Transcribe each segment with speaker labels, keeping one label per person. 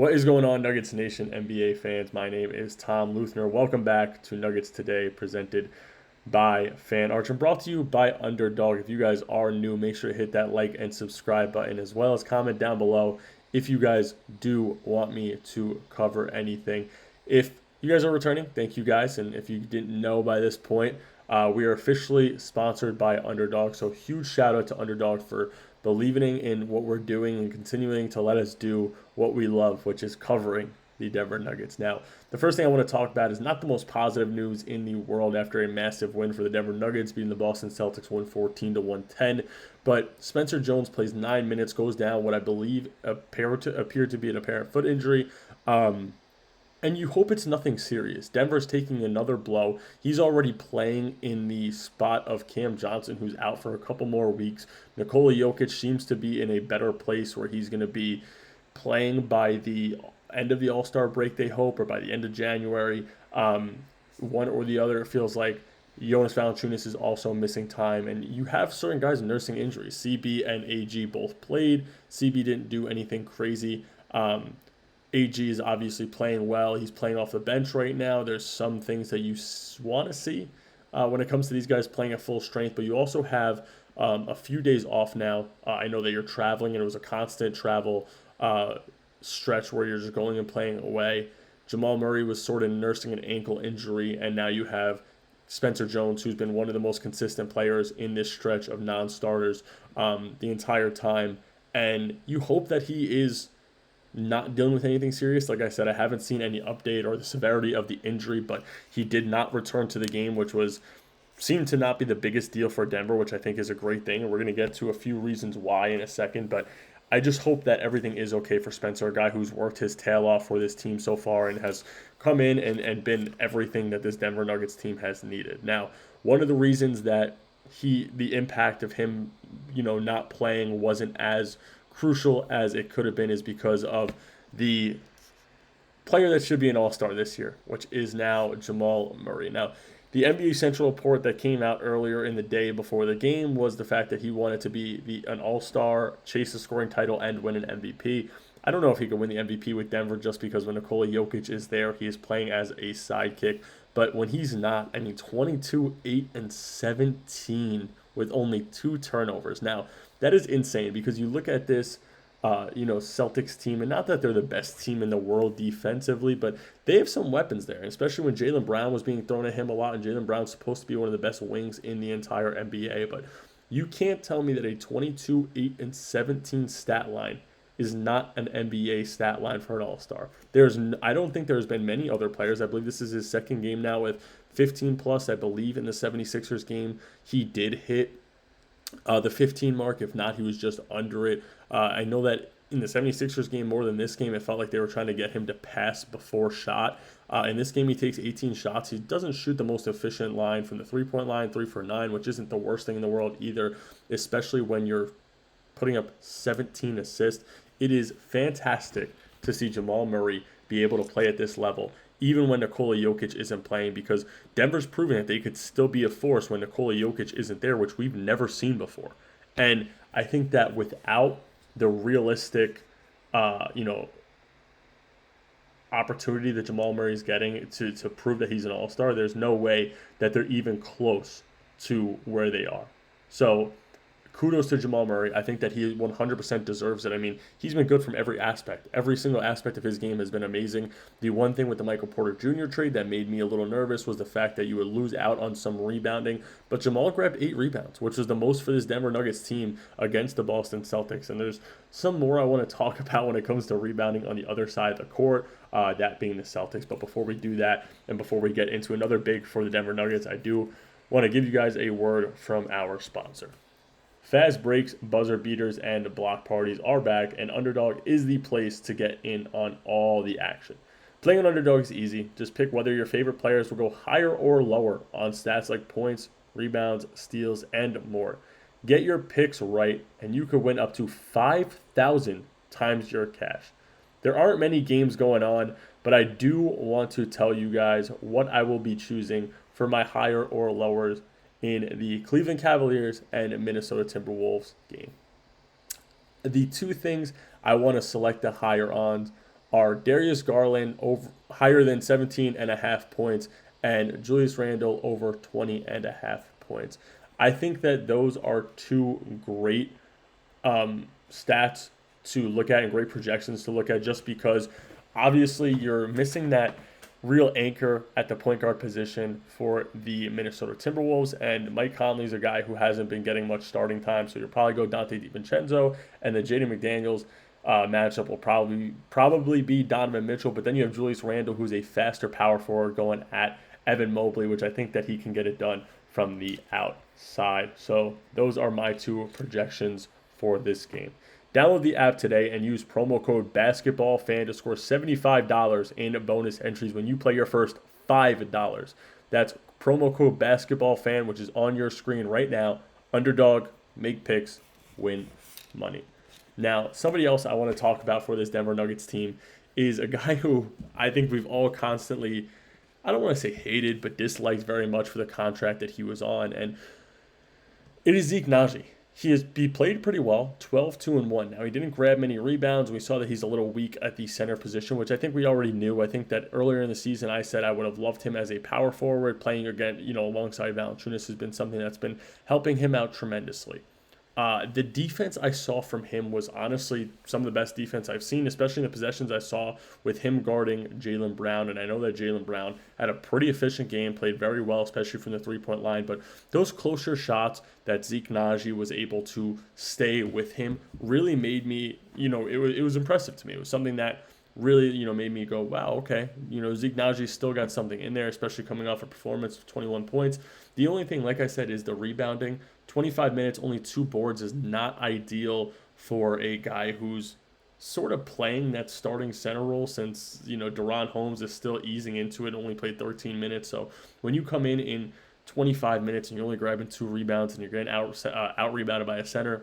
Speaker 1: What is going on, Nuggets Nation NBA fans? My name is Tom Leuthner. Welcome back to Nuggets Today, presented by Fan Arch and brought to you by Underdog. If you guys are new, make sure to hit that like and subscribe button, as well as comment down below if you guys do want me to cover anything. If you guys are returning, thank you guys. And if you didn't know by this point, we are officially sponsored by Underdog. So huge shout out to Underdog for believing in what we're doing and continuing to let us do what we love, which is covering the Denver Nuggets. Now, the first thing I want to talk about is not the most positive news in the world after a massive win for the Denver Nuggets, beating the Boston Celtics 114 to 110. But Spencer Jones plays 9 minutes, goes down what I believe appeared to be an apparent foot injury. And you hope it's nothing serious. Denver's taking another blow. He's already playing in the spot of Cam Johnson, who's out for a couple more weeks. Nikola Jokic seems to be in a better place where he's going to be playing by the end of the All-Star break, they hope, or by the end of January. One or the other, it feels like. Jonas Valanciunas is also missing time, and you have certain guys nursing injuries. CB and AG both played. CB didn't do anything crazy. AG is obviously playing well. He's playing off the bench right now. There's some things that you want to see when it comes to these guys playing at full strength, but you also have a few days off now. I know that you're traveling, and it was a constant travel stretch where you're just going and playing away. Jamal Murray was sort of nursing an ankle injury, and now you have Spencer Jones, who's been one of the most consistent players in this stretch of non-starters the entire time. And you hope that he is not dealing with anything serious. Like I said, I haven't seen any update or the severity of the injury, but he did not return to the game, which seemed to not be the biggest deal for Denver, which I think is a great thing. And we're going to get to a few reasons why in a second, but I just hope that everything is okay for Spencer, a guy who's worked his tail off for this team so far and has come in and been everything that this Denver Nuggets team has needed. Now, one of the reasons that the impact of him, not playing wasn't as crucial as it could have been is because of the player that should be an all-star this year, which is now Jamal Murray. Now, the NBA Central report that came out earlier in the day before the game was the fact that he wanted to be an all-star, chase the scoring title, and win an MVP. I don't know if he could win the MVP with Denver just because when Nikola Jokic is there, he is playing as a sidekick. But when he's not, 22, 8, and 17 with only 2 turnovers. Now, that is insane because you look at this Celtics team, and not that they're the best team in the world defensively, but they have some weapons there, especially when Jaylen Brown was being thrown at him a lot, and Jaylen Brown's supposed to be one of the best wings in the entire NBA, but you can't tell me that a 22, 8, and 17 stat line is not an NBA stat line for an all-star. I don't think there's been many other players. I believe this is his second game now with 15 plus. I believe in the 76ers game, he did hit the 15 mark. If not, he was just under it. I know that in the 76ers game more than this game, it felt like they were trying to get him to pass before shot. In this game, he takes 18 shots. He doesn't shoot the most efficient line from the three-point line, 3 for 9, which isn't the worst thing in the world either, especially when you're putting up 17 assists. It is fantastic to see Jamal Murray be able to play at this level, even when Nikola Jokic isn't playing, because Denver's proven that they could still be a force when Nikola Jokic isn't there, which we've never seen before. And I think that without the realistic, opportunity that Jamal Murray is getting to prove that he's an all-star, there's no way that they're even close to where they are. So kudos to Jamal Murray. I think that he 100% deserves it. He's been good from every aspect. Every single aspect of his game has been amazing. The one thing with the Michael Porter Jr. trade that made me a little nervous was the fact that you would lose out on some rebounding. But Jamal grabbed 8 rebounds, which was the most for this Denver Nuggets team against the Boston Celtics. And there's some more I want to talk about when it comes to rebounding on the other side of the court, that being the Celtics. But before we do that, and before we get into another big for the Denver Nuggets, I do want to give you guys a word from our sponsor. Fast breaks, buzzer beaters, and block parties are back, and Underdog is the place to get in on all the action. Playing on Underdog is easy. Just pick whether your favorite players will go higher or lower on stats like points, rebounds, steals, and more. Get your picks right, and you could win up to 5,000 times your cash. There aren't many games going on, but I do want to tell you guys what I will be choosing for my higher or lowers in the Cleveland Cavaliers and Minnesota Timberwolves game. The two things I want to select the higher on are Darius Garland over higher than 17.5 points and Julius Randle over 20.5 points. I think that those are two great stats to look at and great projections to look at just because obviously you're missing that real anchor at the point guard position for the Minnesota Timberwolves. And Mike Conley's a guy who hasn't been getting much starting time. So you'll probably go Dante DiVincenzo, and the Jaden McDaniels matchup will probably be Donovan Mitchell. But then you have Julius Randle, who's a faster power forward, going at Evan Mobley, which I think that he can get it done from the outside. So those are my two projections for this game. Download the app today and use promo code BASKETBALLFAN to score $75 in bonus entries when you play your first $5. That's promo code BASKETBALLFAN, which is on your screen right now. Underdog, make picks, win money. Now, somebody else I want to talk about for this Denver Nuggets team is a guy who I think we've all constantly, I don't want to say hated, but disliked very much for the contract that he was on, and it is Zeke Naji. He played pretty well, 12-2-1. Now, he didn't grab many rebounds. We saw that he's a little weak at the center position, which I think we already knew. I think that earlier in the season, I said I would have loved him as a power forward. Playing again, alongside Valanciunas has been something that's been helping him out tremendously. The defense I saw from him was honestly some of the best defense I've seen, especially in the possessions I saw with him guarding Jaylen Brown. And I know that Jaylen Brown had a pretty efficient game, played very well, especially from the three-point line. But those closer shots that Zeke Naji was able to stay with him really made me, it was impressive to me. It was something that really, made me go, wow, okay. Zeke Naji still got something in there, especially coming off a performance of 21 points. The only thing, like I said, is the rebounding. 25 minutes, only 2 boards is not ideal for a guy who's sort of playing that starting center role since, Deron Holmes is still easing into it, only played 13 minutes. So when you come in 25 minutes and you're only grabbing 2 rebounds and you're getting out rebounded by a center,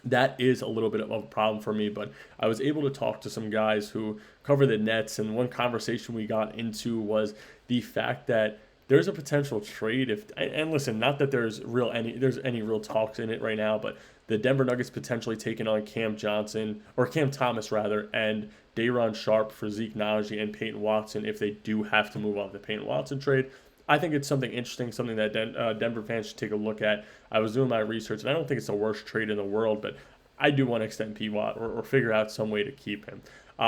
Speaker 1: that is a little bit of a problem for me. But I was able to talk to some guys who cover the Nets, and one conversation we got into was the fact that there's a potential trade and listen, not that there's any real talks in it right now, but the Denver Nuggets potentially taking on Cam Thomas rather, and Day'Ron Sharpe for Zeke Naji and Peyton Watson if they do have to move off the Peyton Watson trade. I think it's something interesting, something that Denver fans should take a look at. I was doing my research, and I don't think it's the worst trade in the world, but I do want to extend P-Watt or figure out some way to keep him.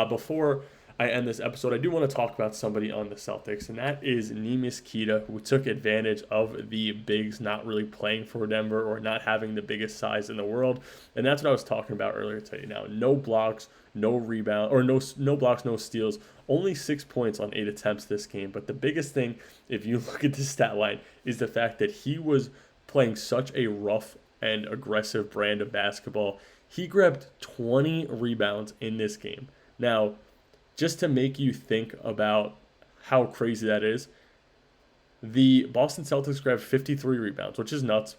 Speaker 1: Before I end this episode, I do want to talk about somebody on the Celtics, and that is Neemias Queta, who took advantage of the bigs not really playing for Denver or not having the biggest size in the world, and that's what I was talking about earlier today. Now, no blocks, no rebound, or no blocks, no steals, only 6 points on 8 attempts this game. But the biggest thing, if you look at the stat line, is the fact that he was playing such a rough and aggressive brand of basketball. He grabbed 20 rebounds in this game. Now, just to make you think about how crazy that is, the Boston Celtics grabbed 53 rebounds, which is nuts.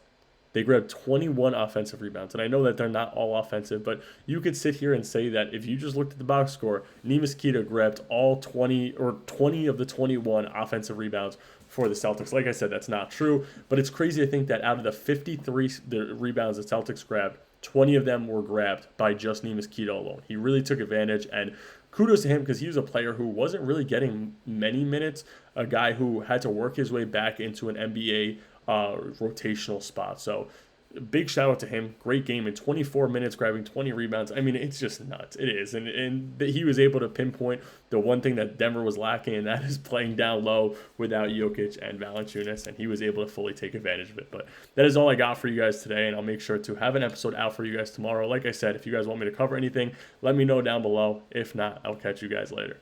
Speaker 1: They grabbed 21 offensive rebounds. And I know that they're not all offensive, but you could sit here and say that if you just looked at the box score, Neemias Queta grabbed all 20 of the 21 offensive rebounds for the Celtics. Like I said, that's not true, but it's crazy to think that out of the 53 rebounds the Celtics grabbed, 20 of them were grabbed by just Neemias Queta alone. He really took advantage, and kudos to him because he was a player who wasn't really getting many minutes, a guy who had to work his way back into an NBA rotational spot. So big shout out to him. Great game in 24 minutes, grabbing 20 rebounds. I mean, it's just nuts. It is. And he was able to pinpoint the one thing that Denver was lacking, and that is playing down low without Jokic and Valanciunas, and he was able to fully take advantage of it. But that is all I got for you guys today, and I'll make sure to have an episode out for you guys tomorrow. Like I said, if you guys want me to cover anything, let me know down below. If not, I'll catch you guys later.